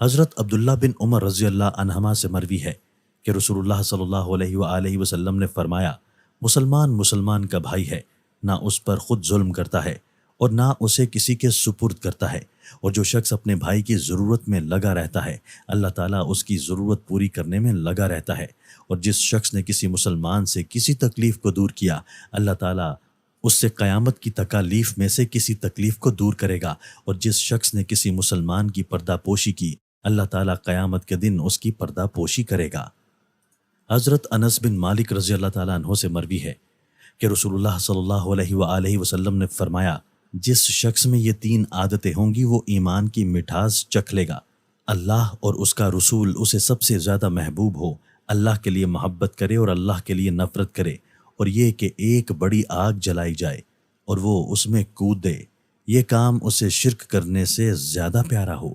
حضرت عبداللہ بن عمر رضی اللہ عنہما سے مروی ہے کہ رسول اللہ صلی اللہ علیہ وآلہ وسلم نے فرمایا، مسلمان مسلمان کا بھائی ہے، نہ اس پر خود ظلم کرتا ہے اور نہ اسے کسی کے سپرد کرتا ہے، اور جو شخص اپنے بھائی کی ضرورت میں لگا رہتا ہے اللہ تعالیٰ اس کی ضرورت پوری کرنے میں لگا رہتا ہے، اور جس شخص نے کسی مسلمان سے کسی تکلیف کو دور کیا اللہ تعالیٰ اس سے قیامت کی تکالیف میں سے کسی تکلیف کو دور کرے گا، اور جس شخص نے کسی مسلمان کی پردہ پوشی کی اللہ تعالیٰ قیامت کے دن اس کی پردہ پوشی کرے گا۔ حضرت انس بن مالک رضی اللہ تعالیٰ عنہ سے مروی ہے کہ رسول اللہ صلی اللہ علیہ وآلہ وسلم نے فرمایا، جس شخص میں یہ 3 عادتیں ہوں گی وہ ایمان کی مٹھاس چکھ لے گا، اللہ اور اس کا رسول اسے سب سے زیادہ محبوب ہو، اللہ کے لیے محبت کرے اور اللہ کے لیے نفرت کرے، اور یہ کہ ایک بڑی آگ جلائی جائے اور وہ اس میں کود دے، یہ کام اسے شرک کرنے سے زیادہ پیارا ہو۔